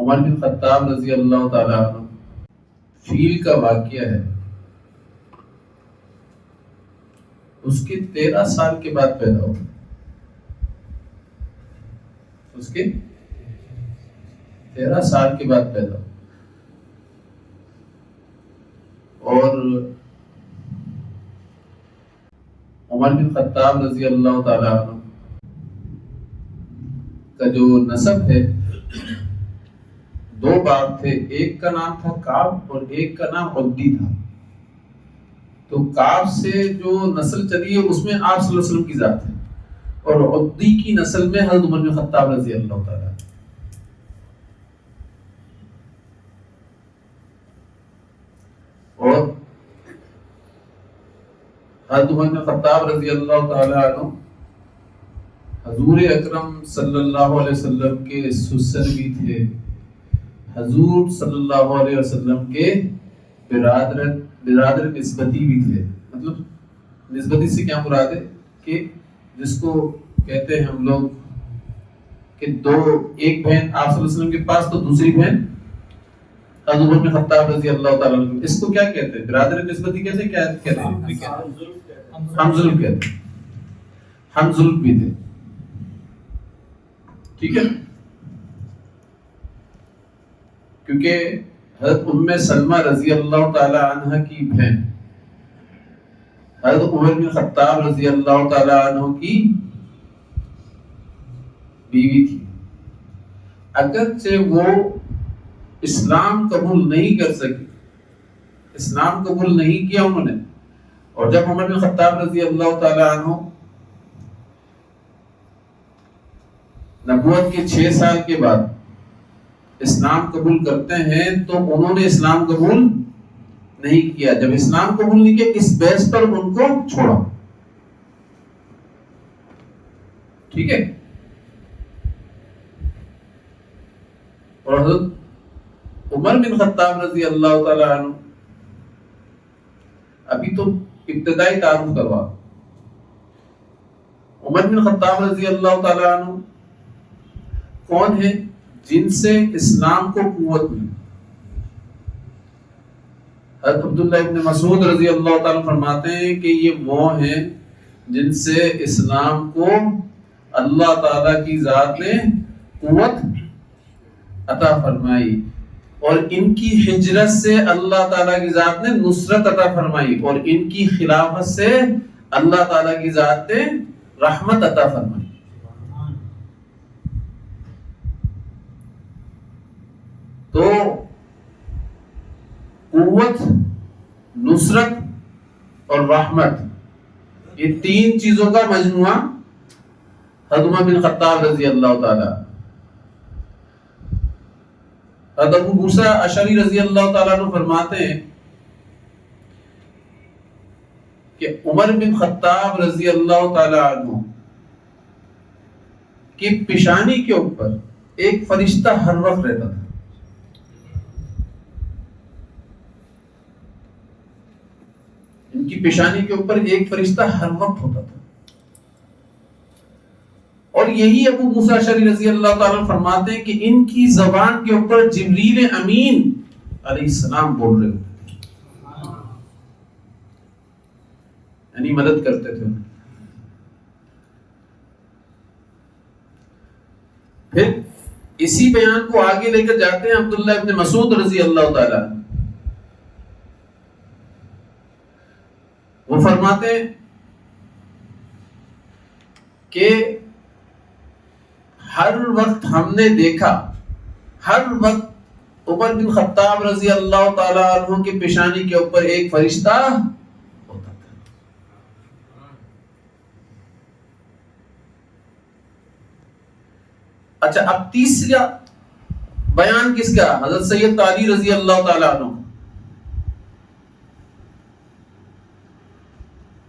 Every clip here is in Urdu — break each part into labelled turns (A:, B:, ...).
A: عمر بن خطاب رضی اللہ تعالیٰ عنہ فیل کا واقعہ ہے. اس کے 13 سال کے بعد پیدا ہوا. اس کے 13 سال کے بعد پیدا ہوا. اور عمر بن خطاب رضی اللہ تعالیٰ عنہ کا جو نسب ہے، 2 باپ تھے. ایک کا نام تھا کعب اور ایک کا نام عدی تھا. تو کعب سے جو نسل چلی ہے اس میں آپ صلی اللہ علیہ وسلم کی ذات ہے، اور عدی کی نسل میں حضرت عمر بن خطاب رضی اللہ تعالیٰ. اور حضرت عمر بن خطاب رضی اللہ تعالیٰ عنہ حضور اکرم صلی اللہ علیہ وسلم کے سسر بھی تھے، حضور صلی اللہ علیہ وسلم کے برادر نسبتی بھی تھے. مطلب نسبتی سے کیا مراد ہے کہ جس کو کہتے ہیں ہم لوگ کہ ایک بہن آپ صلی اللہ علیہ وسلم کے پاس تو دوسری بہن حضرت عمر بن خطاب رضی اللہ تعالیٰ عنہ. اس کو کیا کہتے ہیں؟ برادر نسبتی کہتے ہیں. کیا کہتے ہیں؟ ہمزلف کہتے ہیں. ہمزلف بھی تھے. ٹھیک ہے، کیونکہ حضرت ام سلمہ رضی اللہ تعالی عنہ کی بہن حضرت عمر بن خطاب رضی اللہ تعالی عنہ کی بیوی تھی. اگرچہ وہ اسلام قبول نہیں کر سکی، اسلام قبول نہیں کیا انہوں نے، اور جب عمر بن خطاب رضی اللہ تعالی عنہ نبوت کے 6 سال کے بعد اسلام قبول کرتے ہیں تو انہوں نے اسلام قبول نہیں کیا. جب اسلام قبول نہیں کیا اس بیس پر ان کو چھوڑا. ٹھیک ہے. اور حضرت عمر بن خطاب رضی اللہ تعالی عنہ ابھی تو ابتدائی تعارف کروا. عمر بن خطاب رضی اللہ تعالی عنہ کون ہے جن سے اسلام کو قوت ملی؟ حضرت عبداللہ ابن مسعود رضی اللہ تعالیٰ فرماتے ہیں کہ یہ وہ ہیں جن سے اسلام کو اللہ تعالیٰ کی ذات نے قوت عطا فرمائی، اور ان کی ہجرت سے اللہ تعالیٰ کی ذات نے نصرت عطا فرمائی، اور ان کی خلافت سے اللہ تعالیٰ کی ذات نے رحمت عطا فرمائی. تو قوت، نصرت اور رحمت، یہ 3 چیزوں کا مجموعہ حضرت عمر بن خطاب رضی اللہ تعالی. حضرت ابو موسیٰ اشعری رضی اللہ تعالیٰ عنہ فرماتے ہیں کہ عمر بن خطاب رضی اللہ تعالیٰ عنہ کی پیشانی کے اوپر ایک فرشتہ ہر وقت رہتا تھا. ان کی پیشانی کے اوپر ایک فرشتہ ہر وقت ہوتا تھا. اور یہی ابو موسیٰ اشعری رضی اللہ تعالیٰ فرماتے ہیں کہ ان کی زبان کے اوپر جبریل امین علیہ السلام بول رہے ہوتے تھے، یعنی مدد کرتے تھے. پھر اسی بیان کو آگے لے کر جاتے ہیں عبداللہ ابن مسعود رضی اللہ تعالیٰ. وہ فرماتے ہیں کہ ہر وقت ہم نے دیکھا، ہر وقت عمر بن خطاب رضی اللہ تعالی عنہ کی پیشانی کے اوپر ایک فرشتہ ہوتا تھا. اچھا، اب تیسرا بیان کس کا؟ حضرت سید علی رضی اللہ تعالی عنہ.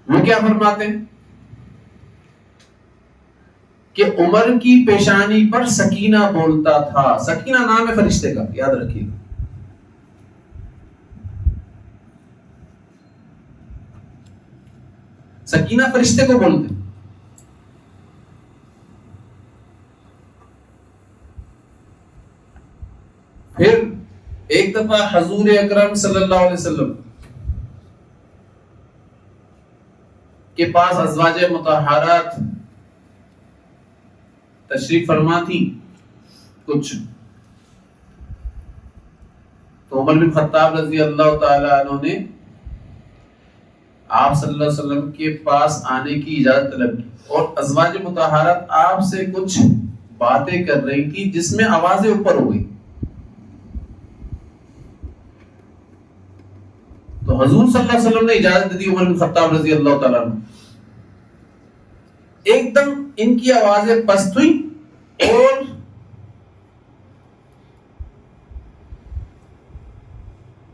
A: وہ کیا فرماتے ہیں کہ عمر کی پیشانی پر سکینہ بولتا تھا. سکینہ نام ہے فرشتے کا، یاد رکھیے. سکینہ فرشتے کو بولتے. دفعہ حضور اکرم صلی اللہ علیہ وسلم کے پاس ازواج مطہرات تشریف فرما تھی کچھ، تو عمر بن خطاب رضی اللہ تعالی عنہ نے آپ صلی اللہ علیہ وسلم کے پاس آنے کی اجازت طلب کی، اور ازواج مطہرات آپ سے کچھ باتیں کر رہی تھی جس میں آوازیں اوپر ہو گئی. تو حضور صلی اللہ علیہ وسلم نے اجازت دی عمر بن خطاب رضی اللہ تعالیٰ عنہ. ایک دم ان کی آوازیں پست ہوئی اور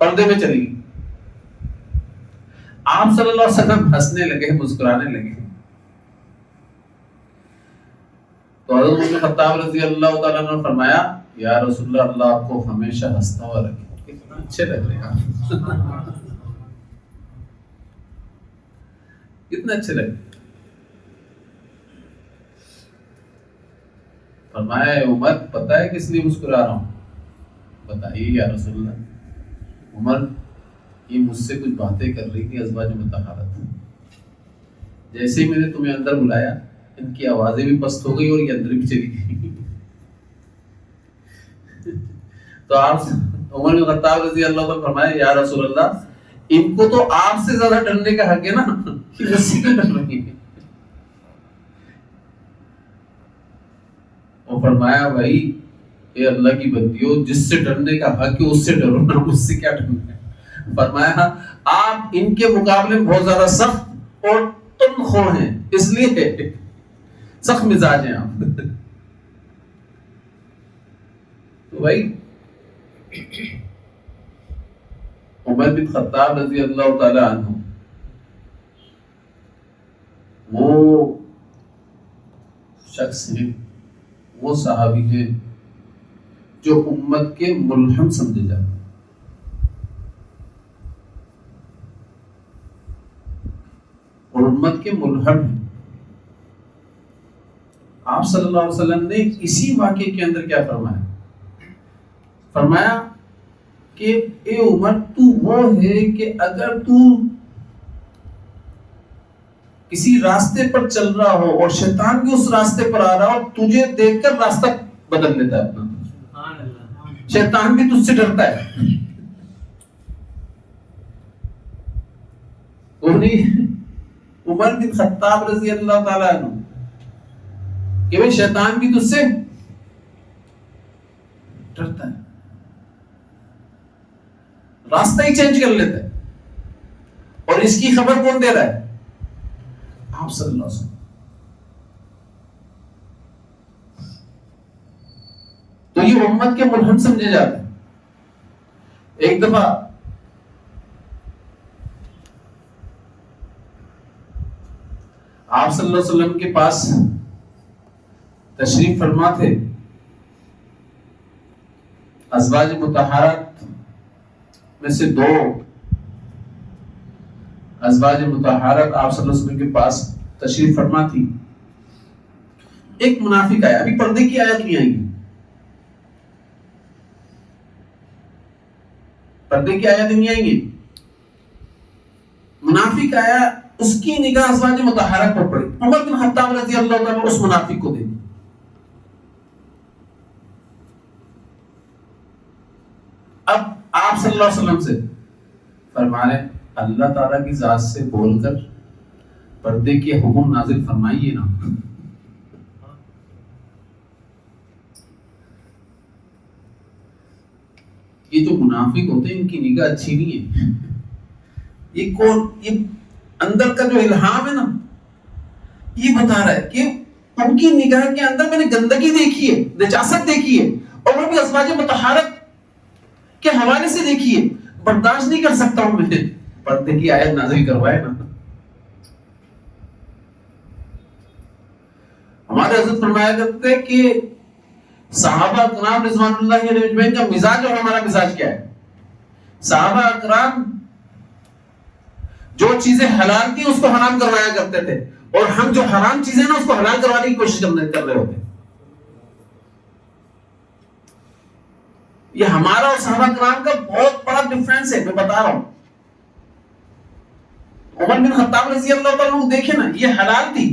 A: پردے میں چلی گئی. آپ صلی اللہ علیہ وسلم ہنسنے لگے، مسکرانے لگے. تو حضرت عمر بن خطاب رضی اللہ تعالیٰ عنہ نے فرمایا یا رسول اللہ، اللہ آپ کو ہمیشہ ہنستا ہوا رکھے. کتنا اچھے لگ رہے ہیں، کتنے اچھے لگ رہے. فرمایا عمر پتہ ہے کس لیے مسکرا رہا ہوں؟ بتائیے یا رسول اللہ. عمر یہ مجھ سے کچھ باتیں کر رہی تھی ازواج مطہرات، جیسے ہی میں نے تمہیں اندر بلایا ان کی آوازیں بھی پست ہو گئی اور یہ اندر بھی چلی گئی. تو آپ عمر بن خطاب رضی اللہ عنہ فرمایا یا رسول اللہ، ان کو تو آپ سے زیادہ ڈرنے کا حق ہے نا، کہ اسی کو ڈر رہی ہے. اور فرمایا بھائی اے اللہ کی بندیوں، جس سے ڈرنے کا حق ہے اس سے ڈرو نا، مجھ سے کیا ڈرنا ہے. فرمایا آپ ان کے مقابلے میں بہت زیادہ سخت اور تندخو ہیں، اس لیے سخت مزاج ہیں آپ. تو بھائی عمر بن خطاب رضی اللہ تعالی عنہ وہ شخص ہیں، وہ صحابی ہیں جو امت کے ملہم سمجھے جاتے ہیں. اور امت کے ملہم ہیں. آپ صلی اللہ علیہ وسلم نے اسی واقعے کے اندر کیا فرمایا؟ فرمایا کہ اے عمر، تو وہ ہے کہ اگر تو کسی راستے پر چل رہا ہو اور شیطان بھی اس راستے پر آ رہا ہو، تجھے دیکھ کر راستہ بدل لیتا ہے اپنا. شیطان بھی تجھ سے ڈرتا ہے. عمر بن خطاب رضی اللہ تعالیٰ عنہ کہ بھئی شیطان بھی تجھ سے ڈرتا ہے، راستہ ہی چینج کر لیتا ہے. اور اس کی خبر کون دے رہا ہے؟ آپ صلی اللہ علیہ وسلم. تو یہ امت کے ملہم سمجھے جاتے ہیں. ایک دفعہ آپ صلی اللہ علیہ وسلم کے پاس تشریف فرما تھے ازواج مطہرات میں سے دو ازواج مطہرات آپ صلی اللہ علیہ وسلم کے پاس تشریف فرما تھی. ایک منافق آیا. ابھی پردے کی آیت نہیں آئی گی، پردے کی آیت نہیں آئیں گی. منافق آیا، اس کی نگاہ ازواج مطہرات پر پڑی. عمر بن خطاب رضی اللہ تعالیٰ عنہ اس منافق کو دیکھ. اب آپ صلی اللہ علیہ وسلم سے فرمائے اللہ تعالیٰ کی ذات سے بول کر پردے کے حکم نازل فرمائیے نا. یہ جو منافق ہوتے ہیں ان کی نگاہ اچھی نہیں ہے. یہ کون، یہ اندر کا جو الہام ہے نا، یہ بتا رہا ہے کہ ان کی نگاہ کے اندر میں نے گندگی دیکھی ہے، نجاست دیکھی ہے، اور وہ بھی ازواج مطہرات کے حوالے سے دیکھی ہے. برداشت نہیں کر سکتا ہوں میں. پردے کی آیت نازل کروائے نا. ہمارے حضرت فرمایا کرتے ہیں کہ صحابہ اکرام رضوان اللہ علیہ اجمعین کا مزاج اور ہمارا مزاج کیا ہے. صحابہ اکرام جو چیزیں حلال تھی اس کو حرام کروایا کرتے تھے، اور ہم جو حرام چیزیں نا اس کو حلال کروانے کی کوشش کر رہے ہوتے. یہ ہمارا اور صحابہ کرام کا بہت بڑا ڈفرینس ہے. میں بتا رہا ہوں عمر بن خطاب رضی اللہ تعالیٰ عنہ دیکھیں نا, یہ حلال تھی.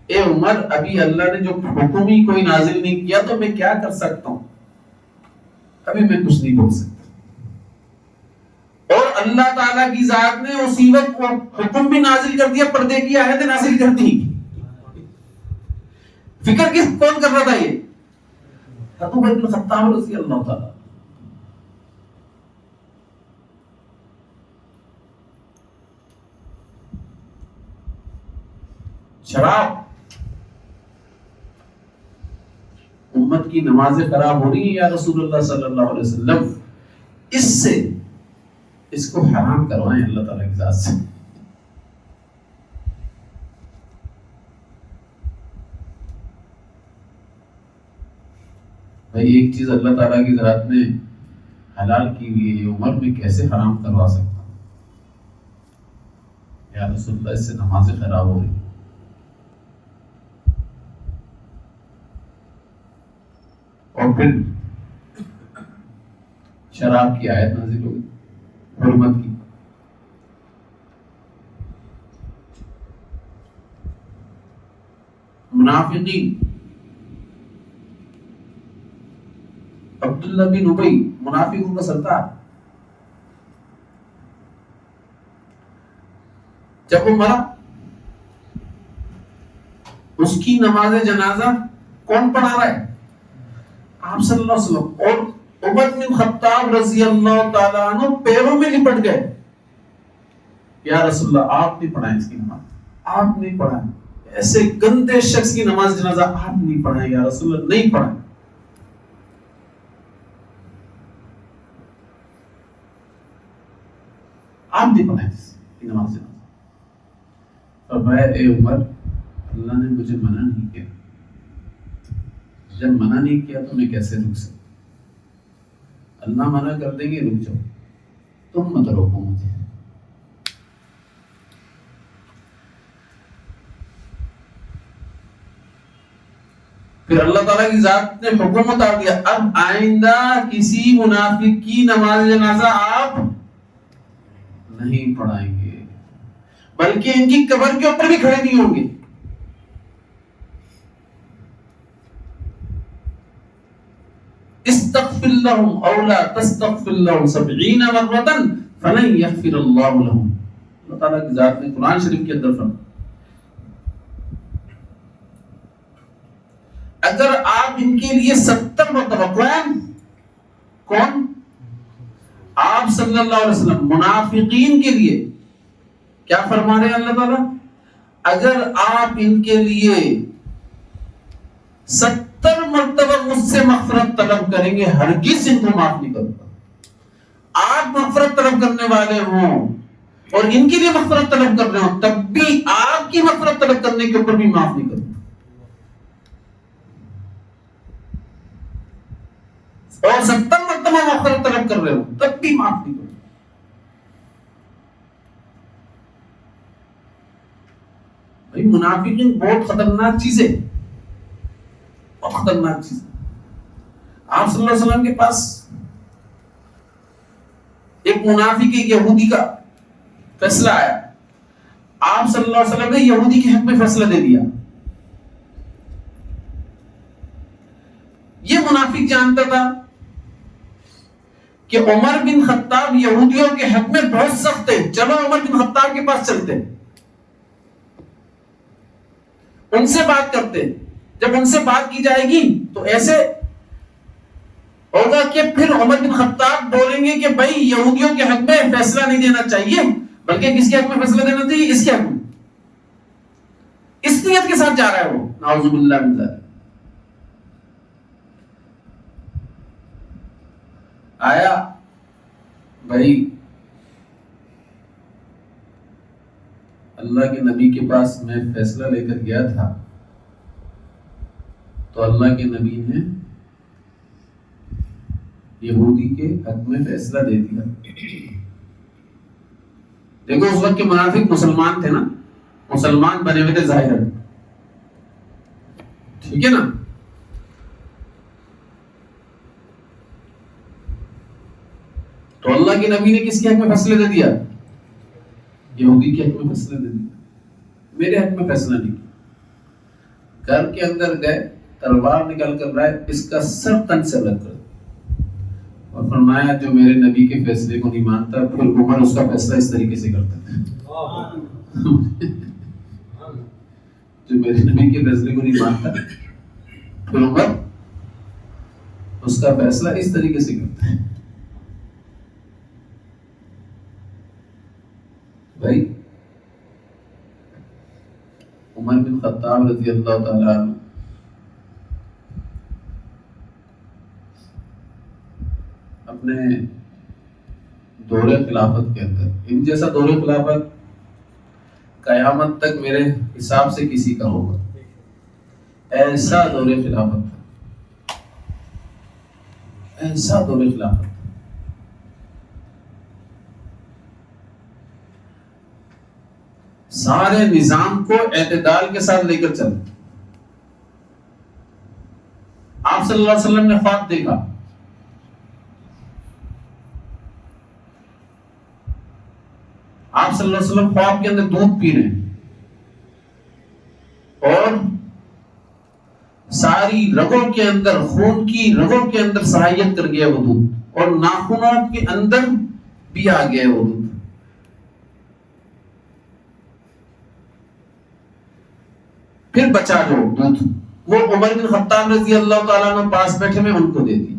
A: اے عمر, ابھی اللہ نے جو حکم ہی کوئی نازل نہیں کیا تو میں کیا کر سکتا ہوں, ابھی میں کچھ نہیں بول سکتا. اور اللہ تعالیٰ کی ذات نے اسی وقت وہ حکم بھی نازل کر دیا, پردے کی آیتیں نازل کر دی. فکر کس کون کر رہا تھا؟ یہ عمر بن خطاب رضی اللہ تعالیٰ. شراب, امت کی نمازیں خراب ہو رہی ہیں یا رسول اللہ صلی اللہ علیہ وسلم اس سے اس کو حرام کروائیں اللہ تعالیٰ کی ذات سے. بھائی ایک چیز اللہ تعالیٰ کی ذات نے حلال کی ہوئی ہے, عمر میں کیسے حرام کروا سکتا ہوں؟ یا رسول اللہ اس سے نمازیں خراب ہو رہی ہیں. اور پھر شراب کی آیت نازل ہوئی حرمت کی. منافقین, عبداللہ بن ابی منافقوں کا سردار, جب وہ مرا اس کی نماز جنازہ کون پڑھا رہا ہے؟ آپ صلی اللہ علیہ وسلم. اور عمر بن خطاب رضی اللہ تعالیٰ عنہ پیروں میں لپٹ گئے, یا رسول اللہ آپ نہیں پڑھائیں اس کی نماز, آپ نہیں پڑھائیں, ایسے گندے شخص کی نماز جنازہ آپ نہیں پڑھائیں یا رسول اللہ, نہیں پڑھائیں. آپ نہیں پڑھائیں اس کی نماز جنازہ. فرمایا اے عمر, اللہ نے مجھے منع نہیں کیا, جب منع نہیں کیا تو میں کیسے رک سکتا؟ اللہ منع کر دیں گے رک جاؤ, تم مت روکو مجھے. پھر اللہ تعالیٰ کی ذات نے حکم اتار دیا, اب آئندہ کسی منافق کی نماز جنازہ آپ نہیں پڑھائیں گے, بلکہ ان کی قبر کے اوپر بھی کھڑے نہیں ہوں گے. استغفر لهم او لا تستغفر لهم 70 مرة فلن يغفر الله لهم. اللہ تعالیٰ کی ذات نے قرآن شریف کے اندر فرمایا اگر آپ ان کے لیے 70 مرتبہ, کون آپ صلی اللہ علیہ وسلم منافقین کے لیے کیا فرما رہے ہیں اللہ تعالیٰ؟ اگر آپ ان کے لیے 70 مرتبہ مجھ سے مغفرت طلب کریں گے, ہرگز ان کو معاف نہیں کروں گا. آپ مغفرت طلب کرنے والے ہوں اور ان کے لیے مغفرت طلب کر رہے ہوں, تب بھی آپ کی مغفرت طلب کرنے کے اوپر بھی معاف نہیں کروں گا. اور 70 مرتبہ مغفرت طلب کر رہے ہوں تب بھی معاف نہیں کروں. بھائی منافقین بہت خطرناک چیز ہے, بہت خطرناک چیز. آپ صلی اللہ علیہ وسلم کے پاس ایک منافق ایک یہودی کا فیصلہ آیا. آپ صلی اللہ علیہ وسلم نے یہودی کے حق میں فیصلہ دے دیا. یہ منافق جانتا تھا کہ عمر بن خطاب یہودیوں کے حق میں بہت سخت ہے, چلو عمر بن خطاب کے پاس چلتے, ان سے بات کرتے. جب ان سے بات کی جائے گی تو ایسے ہوگا کہ پھر عمر بن خطاب بولیں گے کہ بھائی یہودیوں کے حق میں فیصلہ نہیں دینا چاہیے, بلکہ کس کے حق میں فیصلہ دینا چاہیے؟ اس کے حق میں. اس نیت کے ساتھ جا رہا ہے وہ, نعوذ باللہ من ذلک. آیا بھائی اللہ کے نبی کے پاس میں فیصلہ لے کر گیا تھا تو اللہ کے نبی نے یہودی کے حق میں فیصلہ دے دیا. دیکھو اس وقت کے منافق مسلمان تھے نا, مسلمان بنے ہوئے تھے ظاہر, ٹھیک ہے نا. اللہ کے نبی نے کس کے حق میں فیصلے دے دیا؟ یہودی کے حق میں فیصلے دے دیا، میرے حق میں فیصلہ نہیں کیا۔ گھر کے اندر گئے، تلوار نکال کر لائے، اس کا سر تن سے الگ کر دیا اور فرمایا جو میرے نبی کے فیصلے کو نہیں مانتا، پھر عمر اس کا فیصلہ اس طریقے سے کرتا ہے جو میرے نبی کے فیصلے کو نہیں مانتا، پھر عمر اس کا فیصلہ اس طریقے سے کرتا ہے۔ بھائی عمر بن خطاب رضی اللہ تعالیٰ عنہ اپنے دور خلافت کے اندر، ان جیسا دور خلافت قیامت تک میرے حساب سے کسی کا ہوگا، ایسا دور خلافت تھا، ایسا دور خلافت تھا۔ سارے نظام کو اعتدال کے ساتھ لے کر چلے۔ آپ صلی اللہ علیہ وسلم نے خواب دیکھا، آپ صلی اللہ علیہ وسلم خواب کے اندر دودھ پی رہے ہیں اور ساری رگوں کے اندر، خون کی رگوں کے اندر صلاحیت کر گیا وہ دودھ، اور ناخنوں کے اندر بھی آ گیا وہ دودھ۔ پھر بچا جو دودھ، وہ عمر بن خطاب رضی اللہ تعالیٰ عنہ پاس بیٹھے میں ان کو دے دی۔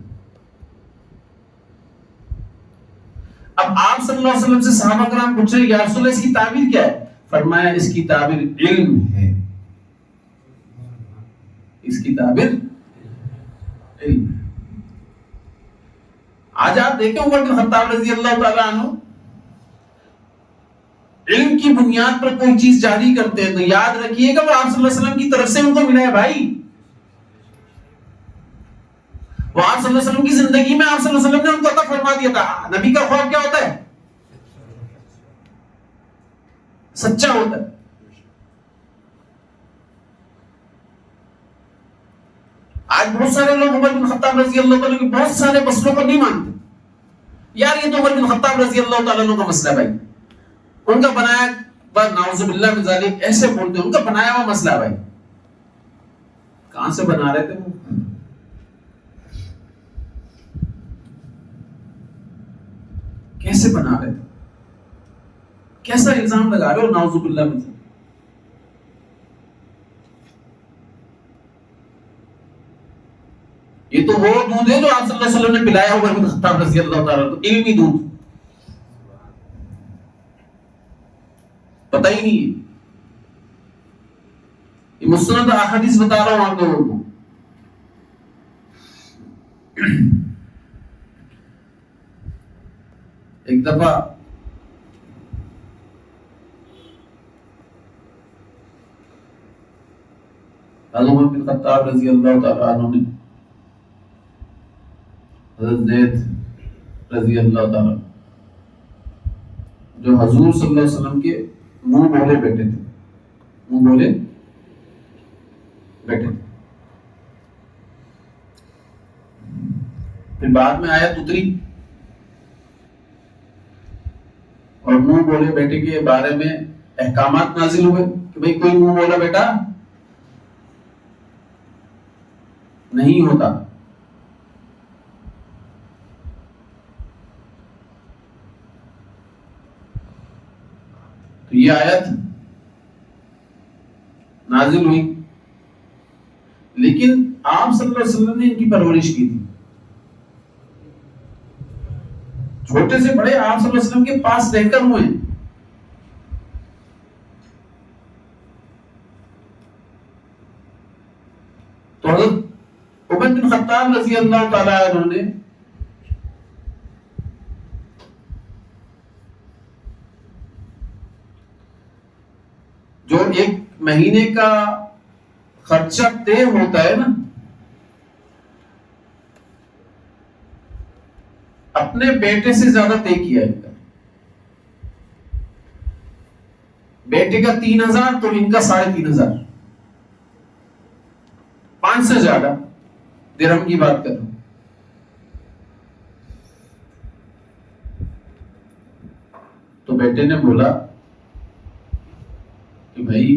A: اب آپ صلی اللہ علیہ وسلم سے صحابہ کرام پوچھ رہے یا رسول اللہ اس کی تعبیر کیا ہے؟ فرمایا اس کی تعبیر علم ہے، اس کی تعبیر علم۔ آج آپ دیکھیں عمر بن خطاب رضی اللہ تعالیٰ عنہ علم کی بنیاد پر کوئی چیز جاری کرتے ہیں تو یاد رکھیے گا وہ آپ صلی اللہ علیہ وسلم کی طرف سے ان کو ملا ہے بھائی۔ وہ آپ صلی اللہ علیہ وسلم کی زندگی میں آپ صلی اللہ علیہ وسلم نے ان کو عطا فرما دیا تھا۔ نبی کا خواب کیا ہوتا ہے؟ سچا ہوتا ہے۔ آج بہت سارے لوگ عمر بن خطاب رضی اللہ تعالیٰ کے بہت سارے مسئلوں کو نہیں مانتے، یار یہ تو عمر بن خطاب رضی اللہ تعالیٰ کا مسئلہ ہے بھائی، ان کا بنایا، نعوذ باللہ من ذالک ایسے بولتے ہیں، ان کا بنایا ہوا مسئلہ ہے بھائی۔ کہاں سے بنا رہے تھے وہ؟ کیسے بنا رہے تھے؟ کیسا الزام لگا رہے ہو؟ نعوذ باللہ من ذالک۔ یہ تو وہ دودھ ہے جو آپ صلی اللہ علیہ وسلم نے پلایا عمر بن خطاب رضی اللہ تعالیٰ کو، علمی دودھ، پتہ ہی نہیں ہے۔ یہ مستند احادیث بتا رہا ہوں آپ لوگوں کو۔ ایک دفعہ عمر بن خطاب رضی اللہ تعالیٰ عنہ نے حضرت زید رضی اللہ تعالیٰ جو حضور صلی اللہ علیہ وسلم کے منہ بولے بیٹھے تھے، منہ بولے بیٹھے تھے، پھر بعد میں آیت اتری اور منہ بولے بیٹے کے بارے میں احکامات نازل ہوئے کہ بھئی کوئی منہ بولا بیٹا نہیں ہوتا۔ تو یہ آیت نازل ہوئی، لیکن آپ صلی اللہ علیہ وسلم نے ان کی پرورش کی تھی، چھوٹے سے بڑے آپ صلی اللہ علیہ وسلم کے پاس رہ کر ہوئے۔ تو حضرت عمر بن خطاب رضی اللہ تعالیٰ عنہ نے جو ایک مہینے کا خرچہ طے ہوتا ہے نا، اپنے بیٹے سے زیادہ طے کیا ہے۔ بیٹے کا 3000 تو ان کا 3500، 5 سے زیادہ درہم کی بات کر رہا ہوں۔ تو بیٹے نے بولا کہ بھائی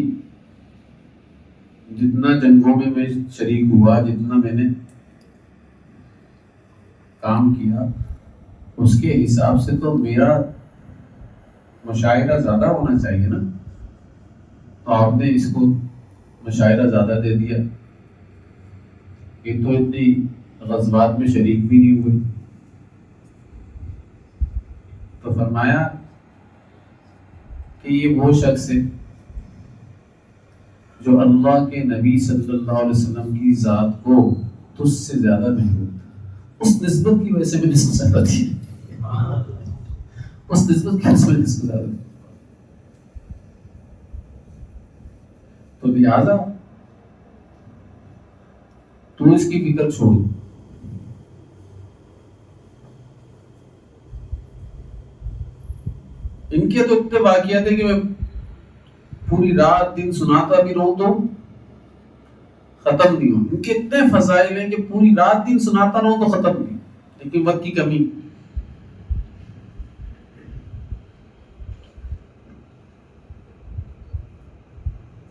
A: جتنا جنگوں میں شریک ہوا، جتنا میں نے کام کیا، اس کے حساب سے تو میرا مشاہدہ زیادہ ہونا چاہیے نا. تو آپ نے اس کو مشاہدہ زیادہ دے دیا. یہ تو اتنی غزوات میں شریک بھی نہیں ہوئے. تو فرمایا کہ یہ وہ شخص ہے جو اللہ کے نبی صلی اللہ علیہ وسلم کی ذات کو تجھ سے زیادہ محبوب تھا. اس نسبت کی وجہ سے میں نسبت زیادہ تھی. اس نسبت کی وجہ سے میں نسبت زیادہ تھی. تو لہٰذا تو اس کی فکر چھوڑ. ان کے تو اتنے واقعات ہیں کہ میں پوری رات دن سناتا بھی رہوں تو ختم نہیں ہوں. ان کے اتنے فضائل ہیں کہ پوری رات دن سناتا رہوں تو ختم نہیں. لیکن وقت کی کمی.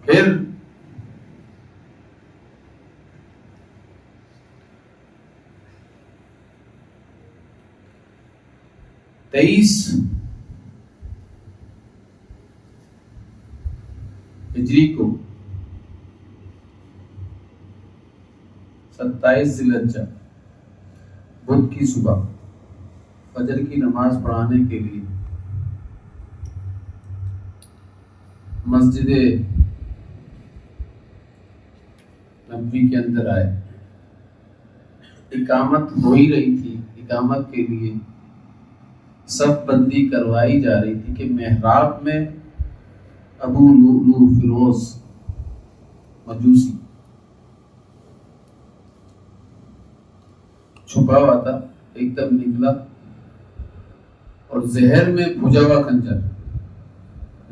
A: پھر تیئیس ہجری کو 27 ذی الحجہ بدھ کی صبح فجر کی نماز پڑھانے کے لیے مسجد نبوی کے اندر آئے. اقامت ہو ہی رہی تھی. اقامت کے لیے صف بندی کروائی جا رہی تھی کہ محراب میں ابو لؤلؤ فیروز مجوسی چھپا ہوا تھا. ایک دم نکلا اور زہر میں بھجا ہوا خنجر،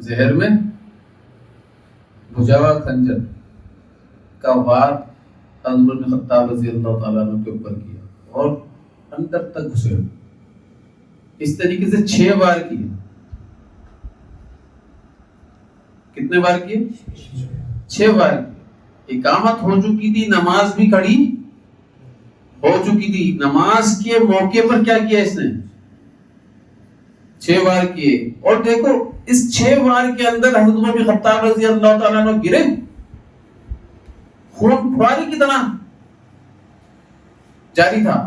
A: زہر میں بھجا ہوا خنجر کا وار عمر بن خطاب رضی اللہ تعالیٰ عنہ کے اوپر کیا اور اندر تک گھسے. اس طریقے سے 6 بار کیے. کتنے بار کیے؟ 6 بار. اقامت ہو چکی تھی، نماز بھی کھڑی ہو چکی تھی. نماز کے موقع پر کیا کیا اس نے؟ 6 بار کیے. اور دیکھو اس 6 بار کے اندر حضرت عمر بن خطاب رضی اللہ تعالیٰ عنہ گرے خون خواری کی طرح جاری تھا.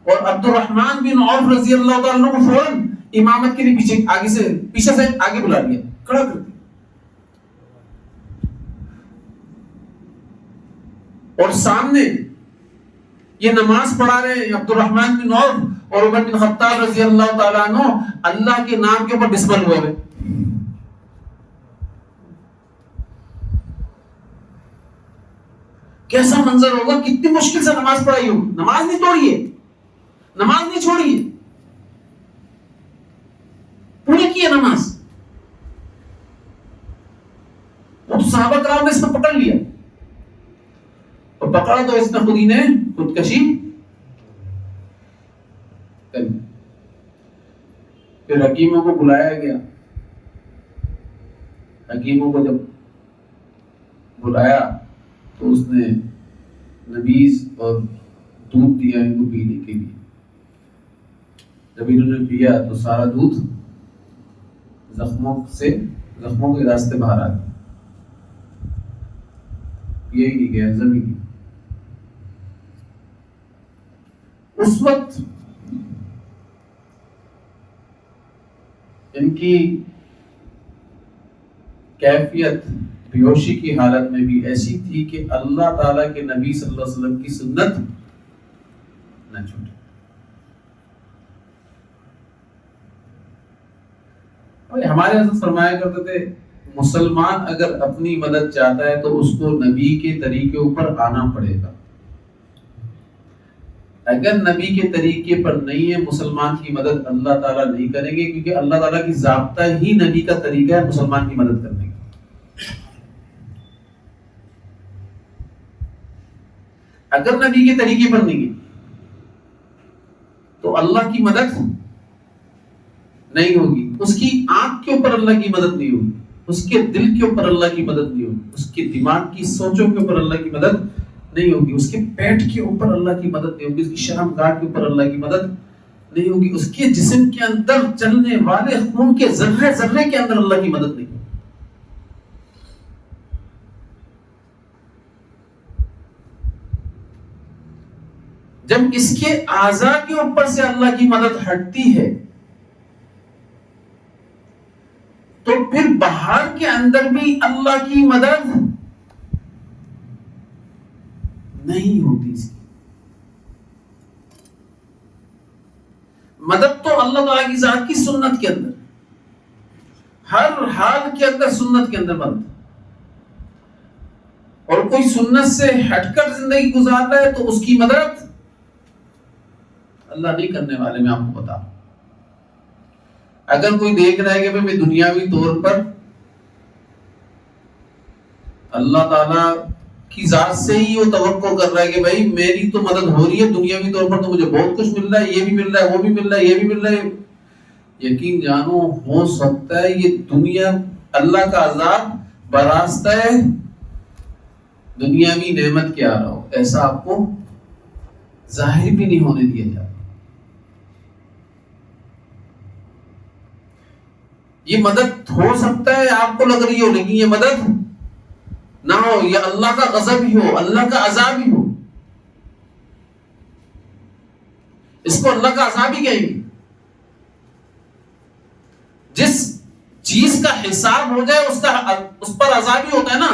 A: اور عبد الرحمن بن عوف رضی اللہ تعالیٰ عنہ کو فوراً امامت کے لیے پیچھے سے آگے بلا لیا، کھڑا کر دیا. اور سامنے یہ نماز پڑھا رہے ہیں عبد الرحمن بن عوف اور عمر بن خطاب رضی اللہ تعالیٰ عنہ اللہ کے نام کے اوپر بسم اللہ ہوئے. کیسا منظر ہوگا؟ کتنی مشکل سے نماز پڑھائی ہوگی. نماز نہیں توڑیے، نماز نہیں چھوڑیے، پوری کی ہے نماز. وہ تو صحابہ کرام نے اس کو پکڑ لیا اور پکڑا تو اس نے خودی نے خودکشی کر لی. پھر حکیموں کو بلایا گیا. حکیموں کو جب بلایا تو اس نے نبیذ اور دودھ دیا ان کو پینے کے لیے. جب انہوں نے پیا تو سارا دودھ زخموں کے راستے باہر آ گیا. یہی نہیں گیا، زمین. اس وقت ان کی کیفیت بیہوشی کی حالت میں بھی ایسی تھی کہ اللہ تعالیٰ کے نبی صلی اللہ علیہ وسلم کی سنت نہ چھوٹے. ہمارے حضرت فرمایا کرتے تھے مسلمان اگر اپنی مدد چاہتا ہے تو اس کو نبی کے طریقے اوپر آنا پڑے گا. اگر نبی کے طریقے پر نہیں ہے مسلمان کی مدد اللہ تعالیٰ نہیں کریں گے، کیونکہ اللہ تعالیٰ کی ضابطہ ہی نبی کا طریقہ ہے مسلمان کی مدد کرنے کا. اگر نبی کے طریقے پر نہیں ہے تو اللہ کی مدد نہیں ہوگی، اس کی آنکھ کے اوپر اللہ کی مدد نہیں ہوگی، اس کے دل کے اوپر اللہ کی مدد نہیں ہوگی، اس کے دماغ کی سوچوں کے اوپر اللہ کی مدد نہیں ہوگی، اس کے پیٹ کے اوپر اللہ کی مدد نہیں ہوگی، اس کی شرمگاہ کے اوپر اللہ کی مدد نہیں ہوگی، اس کے جسم کے اندر چلنے والے خون کے ذرے ذرے کے اندر اللہ کی مدد نہیں ہوگی۔ جب اس کے اعضاء کے اوپر سے اللہ کی مدد ہٹتی ہے تو پھر باہر کے اندر بھی اللہ کی مدد نہیں ہوتی۔ اس کی مدد تو اللہ تعالیٰ کی ذات کی سنت کے اندر، ہر حال کے اندر سنت کے اندر مدد، اور کوئی سنت سے ہٹ کر زندگی گزار رہا ہے تو اس کی مدد اللہ نہیں کرنے والے۔ میں آپ کو بتا، اگر کوئی دیکھ رہا ہے کہ میں دنیاوی طور پر اللہ تعالیٰ کی ذات سے ہی وہ توقع کر رہا ہے کہ بھائی میری تو مدد ہو رہی ہے دنیاوی طور پر، تو مجھے بہت کچھ مل رہا ہے، یہ بھی مل رہا ہے، وہ بھی مل رہا ہے، یہ بھی مل رہا ہے، یقین جانو ہو سکتا ہے یہ دنیا اللہ کا عذاب براستہ ہے دنیاوی نعمت کے آ رہا ہو، ایسا آپ کو ظاہر بھی نہیں ہونے دیا جاتا۔ یہ مدد ہو سکتا ہے آپ کو لگ رہی ہو، لیکن یہ مدد نہ ہو، یہ اللہ کا غضب ہی ہو، اللہ کا عذاب ہی ہو، اس کو اللہ کا عذاب ہی کہیں گے۔ جس چیز کا حساب ہو جائے اس پر عذاب ہی ہوتا ہے نا۔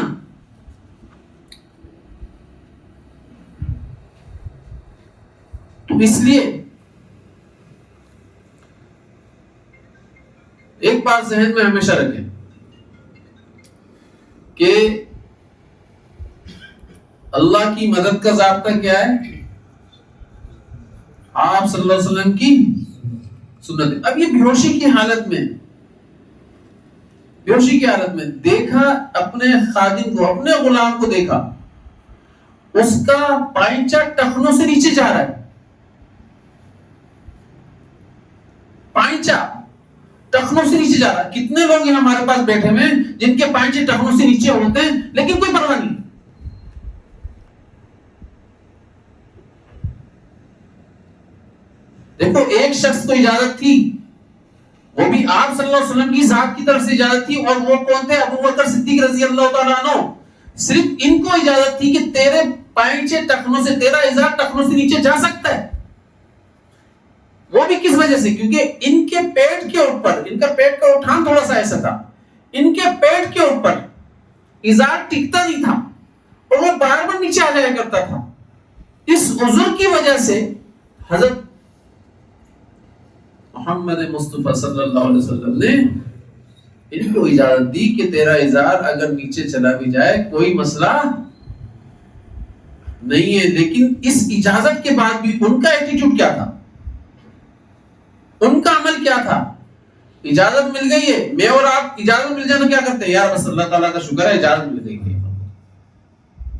A: تو اس لیے ایک بات ذہن میں ہمیشہ رکھیں کہ اللہ کی مدد کا ضابطہ کیا ہے؟ آپ صلی اللہ علیہ وسلم کی سنت۔ اب یہ بیہوشی کی حالت میں دیکھا اپنے خادم کو، اپنے غلام کو دیکھا، اس کا پائنچہ ٹخنوں سے نیچے جا رہا ہے، پائنچہ ٹخنوں سے نیچے جا رہا ہے۔ کتنے لوگ ہیں ہمارے پاس بیٹھے ہوئے جن کے پائنچے ٹخنوں سے نیچے ہوتے ہیں لیکن کوئی پرواہ نہیں۔ دیکھو ایک شخص کو اجازت تھی، وہ بھی آپ صلی اللہ علیہ وسلم کی ذات کی طرف سے اجازت تھی، اور وہ کون تھے؟ ابو بکر صدیق رضی اللہ تعالیٰ عنہ۔ صرف ان کو اجازت تھی کہ تیرے پائنچے ٹخنوں سے، تیرا ازار ٹخنوں سے نیچے جا سکتا ہے۔ وہ بھی کس وجہ سے؟ کیونکہ ان کے پیٹ کے اوپر، ان کا پیٹ کا اٹھان تھوڑا سا ایسا تھا، ان کے پیٹ کے اوپر ازار ٹکتا نہیں تھا اور وہ بار بار نیچے آ جایا کرتا تھا۔ اس عذر کی وجہ سے حضرت محمد مصطفیٰ صلی اللہ علیہ وسلم نے ان کو اجازت دی کہ تیرا ازار اگر نیچے چلا بھی جائے کوئی مسئلہ نہیں ہے۔ لیکن اس اجازت کے بعد بھی ان کا ایٹیٹیوڈ کیا تھا؟ ان کا عمل کیا تھا؟ اجازت مل گئی ہے، میں اور آپ اجازت مل جائے تو کیا کرتے ہیں؟ یار بس اللہ تعالیٰ کا شکر ہے اجازت مل گئی ہے۔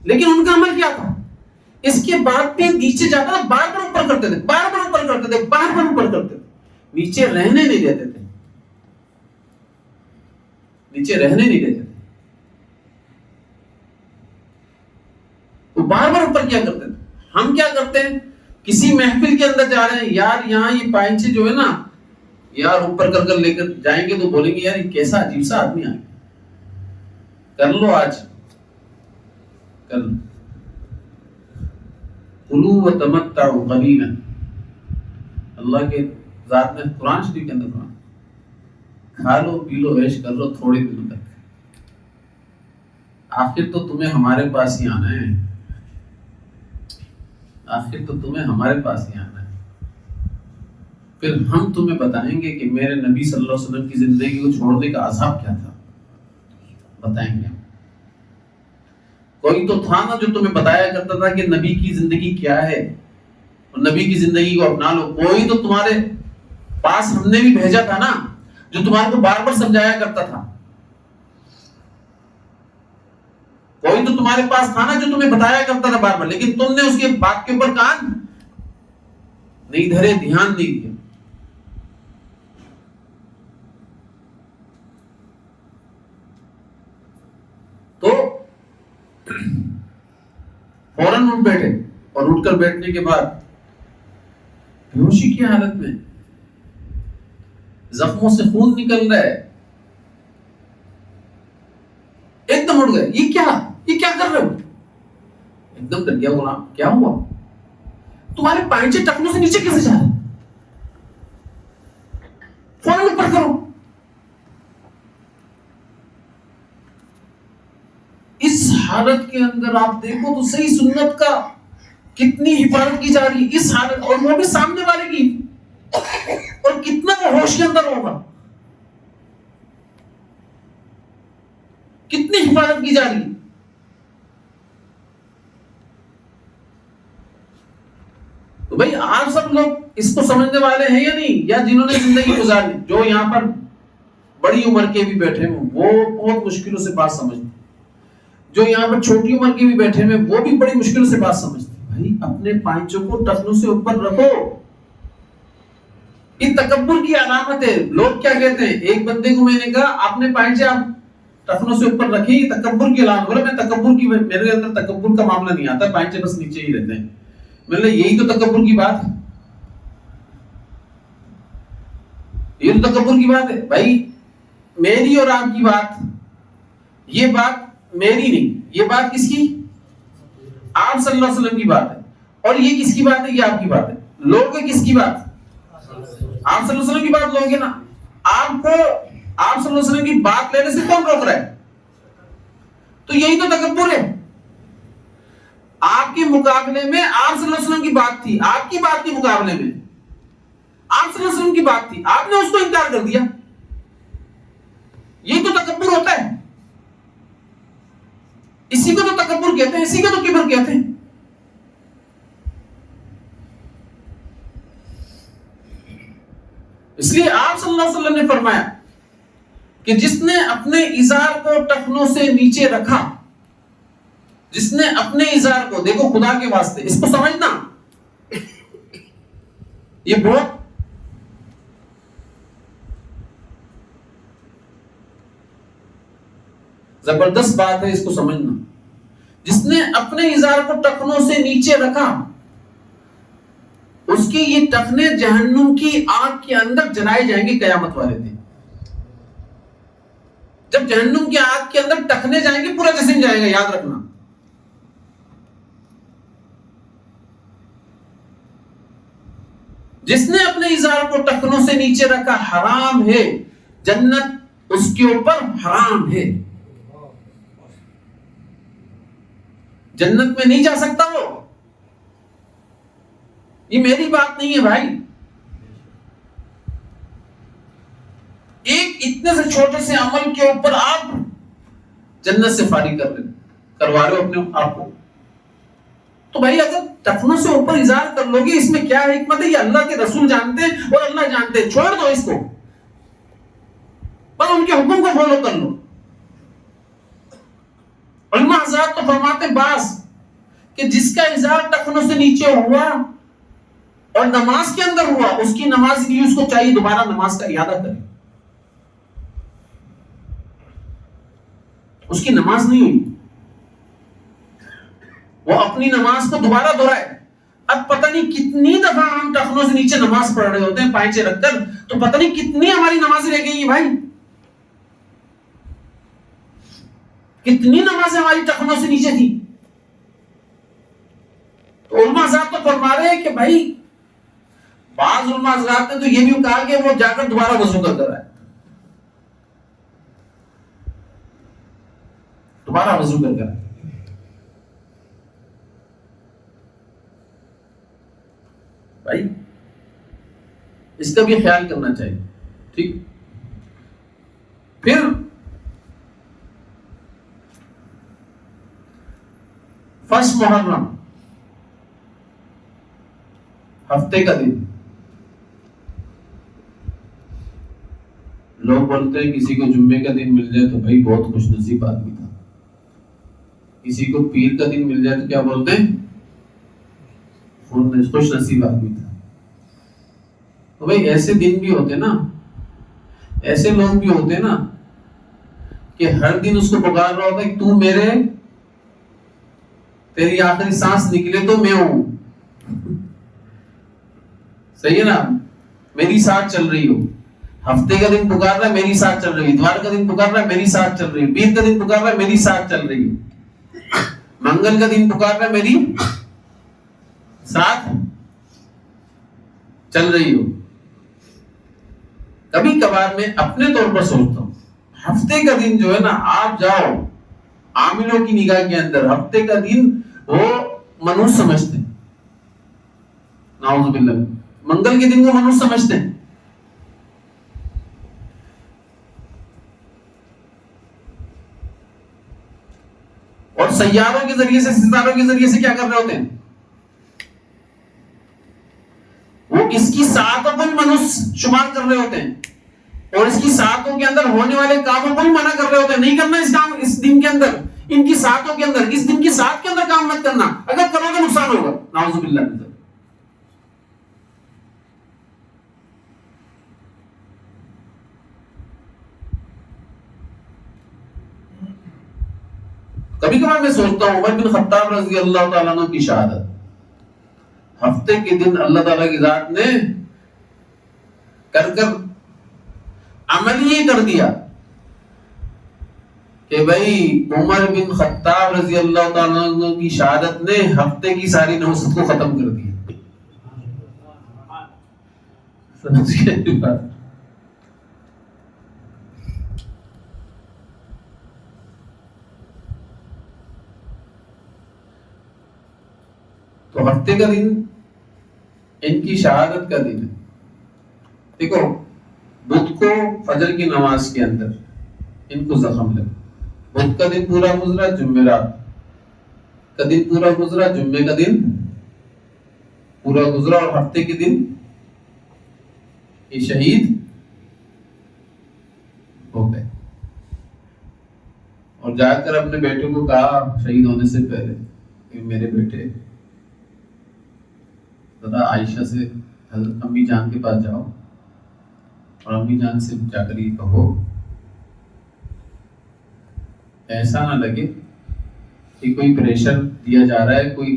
A: لیکن ان کا عمل کیا تھا؟ اس کے بعد بھی نیچے جاتا تھا، بار بار اوپر کرتے تھے، بار بار اوپر کرتے تھے، بار بار اوپر کرتے تھے، نیچے رہنے نہیں دیتے تھے، نیچے رہنے نہیں دیتے تھے، وہ بار بار اوپر کیا کرتے تھے۔ ہم کیا کرتے ہیں؟ کسی محفل کے اندر جا رہے ہیں، یار یہاں یہ پائنچے جو ہے نا یار اوپر کر کر لے کر جائیں گے تو بولیں گے یار یہ کیسا عجیب سا آدمی آئے، کر لو آج کر لو۔ کلوا وتمتعوا قلیلا، اللہ کے ذات نے قرآن شریف کے اندر فرمایا کھا لو پی لو عیش کر لو تھوڑے دنوں تک، آخر تو تمہیں ہمارے پاس ہی آنا ہے، آخر تو تمہیں ہمارے پاس ہی آنا ہے، پھر ہم تمہیں بتائیں گے کہ میرے نبی صلی اللہ علیہ وسلم کی زندگی کو چھوڑنے کا عذاب کیا تھا، بتائیں گے۔ کوئی تو تھا نا جو تمہیں بتایا کرتا تھا کہ نبی کی زندگی کیا ہے اور نبی کی زندگی کو اپنا لو، کوئی تو تمہارے پاس ہم نے بھی بھیجا تھا نا جو تمہارے کو بار بار سمجھایا کرتا تھا، کوئی تو تمہارے پاس تھا نا جو تمہیں بتایا کرتا تھا بار بار، لیکن تم نے اس کے بات کے اوپر کان نہیں دھرے، دھیان نہیں دیا۔ بیٹھے اور اٹھ کر بیٹھنے کے بعد بے ہوشی کی حالت میں زخموں سے خون نکل رہا ہے، ایک دم اٹھ گئے، یہ کیا کر رہے ہو؟ ایک دم ڈر گیا غلام، کیا ہوا؟ تمہارے پائنچے ٹخنوں سے نیچے کیسے جا رہے؟ فوراً اوپر کرو۔ اس حالت کے اندر آپ دیکھو تو صحیح سنت کا کتنی حفاظت کی جا رہی ہے اس حالت، اور وہ بھی سامنے والے کی، اور کتنا وہ ہوش کے اندر ہوگا، کتنی حفاظت کی جا رہی ہے۔ تو بھائی آپ سب لوگ اس کو سمجھنے والے ہیں یا نہیں، یا جنہوں نے زندگی گزاری، جو یہاں پر بڑی عمر کے بھی بیٹھے ہوں وہ بہت مشکلوں سے بات سمجھتے، جو یہاں پر چھوٹی عمر کے بھی بیٹھے ہوئے وہ بھی بڑی مشکلوں سے بات سمجھتے۔ بھائی اپنے پائنچوں کو ٹخنوں سے اوپر رکھو، یہ تکبر کی علامت ہے۔ لوگ کیا کہتے ہیں، ایک بندے کو میں نے کہا اپنے پائنچے آپ ٹخنوں سے اوپر رکھیں، یہ تکبر کی علامت۔ بولا میں تکبر کی، میرے اندر تکبر کا معاملہ نہیں آتا، پائنچے بس نیچے ہی رہتے ہیں۔ میں نے یہی تو تکبر کی بات ہے، یہ تو تکبر کی بات ہے۔ بھائی میری اور آپ کی بات، یہ بات میری نہیں، یہ بات کس کی؟ آپ صلی اللہ علیہ وسلم کی بات ہے۔ اور یہ کس کی بات ہے؟ یہ آپ کی بات ہے۔ لوگ کس کی بات؟ آپ صلی اللہ علیہ وسلم کی بات لوگے نا۔ آپ کو آپ صلی اللہ علیہ وسلم کی بات لینے سے کون روک رہا ہے؟ تو یہی تو تکبر ہے۔ آپ کے مقابلے میں آپ صلی اللہ علیہ وسلم کی بات تھی، آپ کی بات کے مقابلے میں آپ صلی اللہ علیہ وسلم کی بات تھی، آپ نے اس کو انکار کر دیا، یہ تو تکبر ہوتا ہے۔ اسی کو تو تکبر کہتے ہیں، اسی کو تو کبر کہتے ہیں۔ اس لیے آپ صلی اللہ علیہ وسلم نے فرمایا کہ جس نے اپنے ازار کو ٹخنوں سے نیچے رکھا، جس نے اپنے ازار کو، دیکھو خدا کے واسطے اس کو سمجھنا، یہ بہت زبردست بات ہے، اس کو سمجھنا۔ جس نے اپنے ازار کو ٹخنوں سے نیچے رکھا، اس کی یہ ٹخنے جہنم کی آگ کے اندر جلائے جائیں گے قیامت والے دن۔ جب جہنم کی آگ کے اندر ٹخنے جائیں گے، پورا جسم جائے گا، یاد رکھنا۔ جس نے اپنے ازار کو ٹخنوں سے نیچے رکھا، حرام ہے، جنت اس کے اوپر حرام ہے، جنت میں نہیں جا سکتا وہ۔ یہ میری بات نہیں ہے بھائی، ایک اتنے سے چھوٹے سے عمل کے اوپر آپ جنت سے فارغ کروا رہے ہو اپنے آپ کو۔ تو بھائی اگر ٹخنوں سے اوپر اظہار کر لو گے، اس میں کیا حکمت ہے؟ یہ اللہ کے رسول جانتے ہیں اور اللہ جانتے ہیں، چھوڑ دو اس کو، بس ان کے حکم کو فالو کر لو۔ علماء حضرات تو فرماتے بعض کہ جس کا اظہار ٹخنوں سے نیچے ہوا اور نماز کے اندر ہوا، اس کی نماز کی اس کو چاہیے دوبارہ نماز کا اعادہ کرے، اس کی نماز نہیں ہوئی، وہ اپنی نماز کو دوبارہ دہرائے۔ اب پتہ نہیں کتنی دفعہ ہم ٹخنوں سے نیچے نماز پڑھ رہے ہوتے ہیں پائنچے رکھ کر، تو پتہ نہیں کتنی ہماری نمازیں رہ گئی ہیں بھائی، کتنی نمازیں ہماری ٹخنوں سے نیچے تھی۔ تو علماء حضرات تو فرما رہے ہیں کہ بھائی، بعض علماء حضرات نے تو یہ بھی کہا کہ وہ جا کر دوبارہ وضو کر رہا ہے، دوبارہ وضو کر کر۔ بھائی اس کا بھی خیال کرنا چاہیے، ٹھیک۔ پھر فرسٹ محرم، ہفتے کا دن، لوگ بولتے ہیں کسی کو جمعے کا دن مل جائے تو بھائی بہت خوش نصیب آدمی تھا، کسی کو پیر کا دن مل جائے تو کیا بولتے ہیں؟ خوش نصیب آدمی تھا۔ تو بھائی ایسے دن بھی ہوتے نا، ایسے لوگ بھی ہوتے نا کہ ہر دن اس کو پکار رہا ہوتا ہے کہ تو تیری آخری سانس نکلے تو میں ہوں. صحیح ہے نا؟ میری ساتھ چل رہی ہو. ہفتے کا دن پکار رہا ہے میری ساتھ چل رہی ہے. اتوار کا دن پکار رہا ہے میری ساتھ چل رہی ہے. پیر کا دن پکار رہا ہے میری ساتھ چل رہی ہے. منگل کا دن پکار رہا ہے میری ساتھ چل رہی ہو. کبھی کبھار میں اپنے طور پر سوچتا ہوں ہفتے کا دن جو ہے نا آپ جاؤ عاملوں کی نگاہ کے اندر ہفتے کا دن وہ منوس سمجھتے ہیں. نعوذ باللہ. منگل کے دن کو منوس سمجھتے ہیں. اور سیاروں کے ذریعے سے ستاروں کے ذریعے سے کیا کر رہے ہوتے ہیں؟ وہ اس کی ساعتوں کو بھی منوس شمار کر رہے ہوتے ہیں اور اس کی ساعتوں کے اندر ہونے والے کاموں کو بھی منع کر رہے ہوتے ہیں. نہیں کرنا اس کام اس دن کے اندر, ان کی ساعتوں کے اندر, اس دن کی ساعت کے اندر کام مت کرنا, اگر کرو گے نقصان ہوگا. نعوذ باللہ. کبھی کبھار میں سوچتا ہوں عمر بن خطاب رضی اللہ تعالیٰ عنہ کی شہادت, ہفتے کے دن اللہ تعالیٰ کی ذات نے کر عمل یہ کر دیا کہ بھائی عمر بن خطاب رضی اللہ تعالیٰ عنہ کی شہادت نے ہفتے کی ساری نحوست کو ختم کر دیا. تو ہفتے کا دن ان کی شہادت کا دن ہے. دیکھو بدھ کو فجر کی نماز کے اندر ان کو زخم لگا. بدھ کا دن پورا گزرا, جمعرات کا دن پورا گزرا, جمعے کا دن پورا گزرا اور ہفتے کے دن یہ شہید ہو گئے. اور جا کر اپنے بیٹے کو کہا شہید ہونے سے پہلے کہ میرے بیٹے ذرا عائشہ سے حضرت امی جان کے پاس جاؤ اور امی جان سے جا کر یہ کہو ایسا نہ لگے کہ کوئی پریشر دیا جا رہا ہے, کوئی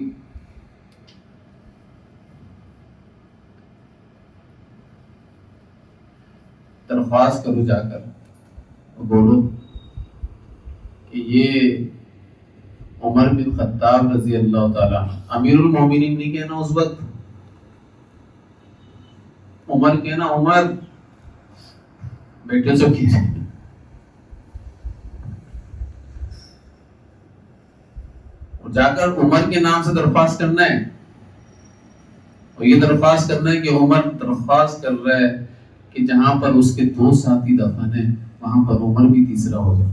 A: درخواست کرو جا کر اور بولو کہ یہ عمر بن خطاب رضی اللہ تعالیٰ امیر المومنین نہیں کہنا, اس وقت عمر کہنا, عمر بیٹے سے کیجیے. اور جا کر عمر کے نام سے درخواست کرنا ہے اور یہ درخواست کرنا ہے کہ عمر درخواست کر رہا ہے کہ جہاں پر اس کے 2 ساتھی دفن ہیں وہاں پر عمر بھی تیسرا ہو جائے.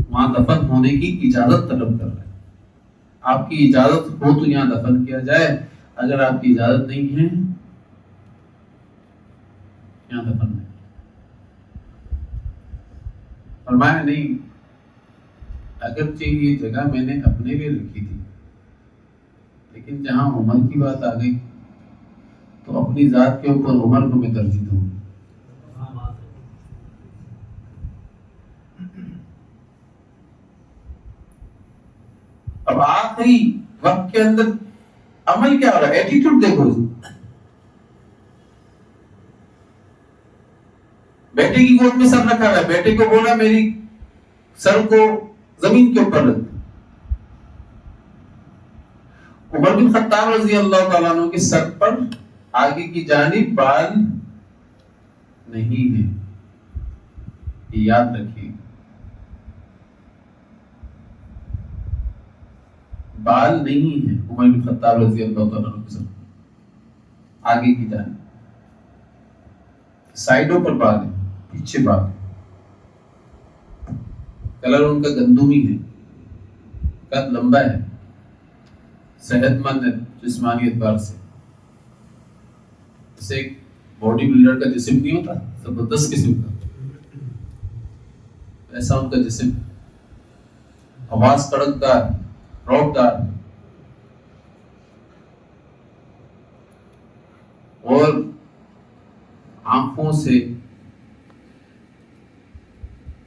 A: وہاں دفن ہونے کی اجازت طلب کر رہے ہیں. آپ کی اجازت ہو تو یہاں دفن کیا جائے, اگر آپ کی اجازت نہیں ہے یہاں دفن نہیں. فرمایا نہیں, اگرچہ یہ جگہ میں نے اپنے لیے رکھی تھی لیکن جہاں عمر کی بات آ گئی تو اپنی ذات کے اوپر عمر کو میں ترجیح دوں گا. اب آخری وقت کے اندر عمل کیا ہو رہا ہے, ایٹیٹیوڈ دیکھو. بیٹے کی گود میں سر رکھا ہے, بیٹے کو بولا میری سر کو زمین کے اوپر رکھ. عمر بن خطاب رضی اللہ تعالیٰ عنہ کے سر پر آگے کی جانب بال نہیں ہے, یہ یاد رکھیے. بال نہیں ہے عمر بن خطاب رضی اللہ تعالیٰ عنہ کے سر آگے کی جانب, سائڈوں پر بال ہے, پیچھے بال ہے. کلر ان کا گندمی ہے, قد لمبا ہے, صحت مند ہے جسمانی اعتبار سے. جیسے ایک باڈی بلڈر کا جسم نہیں ہوتا زبردست قسم کا, ایسا ان کا جسم. آواز کڑکدار, روبدار, اور آنکھوں سے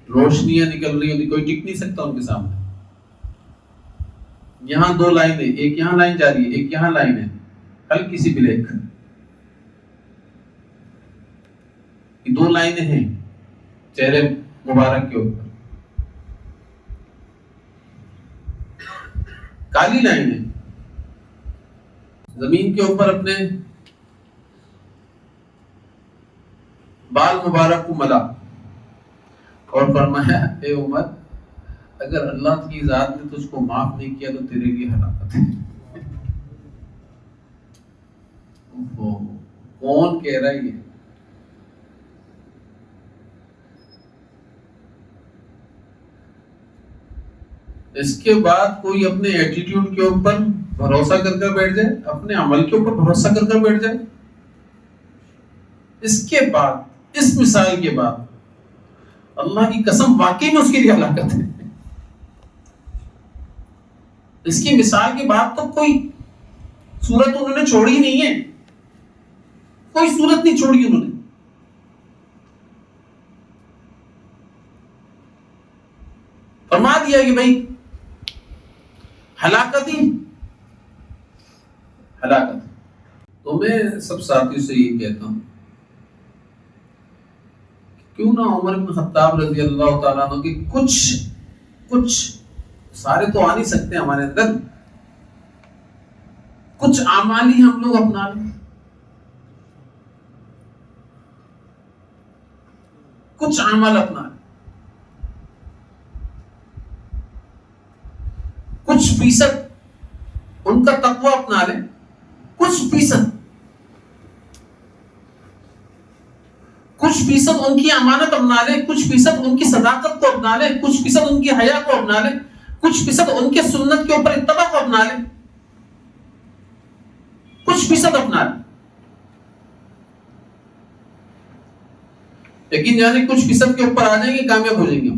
A: روشنیاں نکل رہی ہوتی, کوئی ٹک نہیں سکتا ان کے سامنے. یہاں دو لائنیں، ایک یہاں لائن جا رہی ہے، ایک یہاں لائن ہے، ہلکی سی بلیک، یہ دو لائنیں ہیں چہرے مبارک کے اوپر، کالی لائن ہے. زمین کے اوپر اپنے بال مبارک کو ملا اور فرمایا اے عمر اگر اللہ کی ذات نے تجھ کو معاف نہیں کیا تو تیرے لیے ہلاکت ہے. کون کہہ رہا ہے یہ؟ اس کے بعد کوئی اپنے ایٹیٹیوڈ کے اوپر بھروسہ کر کر بیٹھ جائے، اپنے عمل کے اوپر بھروسہ کر کر بیٹھ جائے. اس کے بعد، اس مثال کے بعد اللہ کی قسم واقعی میں اس کے لیے ہلاکت ہے. اس کی مثال کے بعد تو کوئی صورت انہوں نے چھوڑی نہیں ہے، کوئی صورت نہیں چھوڑی انہوں نے. فرما دیا کہ بھائی ہلاکت ہی ہلاکت. تو میں سب ساتھیوں سے یہ کہتا ہوں کیوں نہ عمر بن خطاب رضی اللہ تعالیٰ عنہ کی کچھ سارے تو آ نہیں سکتے ہمارے اندر، کچھ اعمال ہی ہم لوگ اپنا لیں، کچھ اعمال اپنا لیں، کچھ فیصد ان کا تقوی اپنا لیں، کچھ فیصد ان کی امانت اپنا لیں، کچھ فیصد ان کی صداقت کو اپنا لیں، کچھ فیصد ان کی حیا کو اپنا لیں، کچھ فیصد ان کے سنت کے اوپر اتباع کو اپنا لیں، کچھ فیصد اپنا لیں. لیکن یعنی کچھ فیصد کے اوپر آ جائیں گے کامیاب ہو جائیں گے.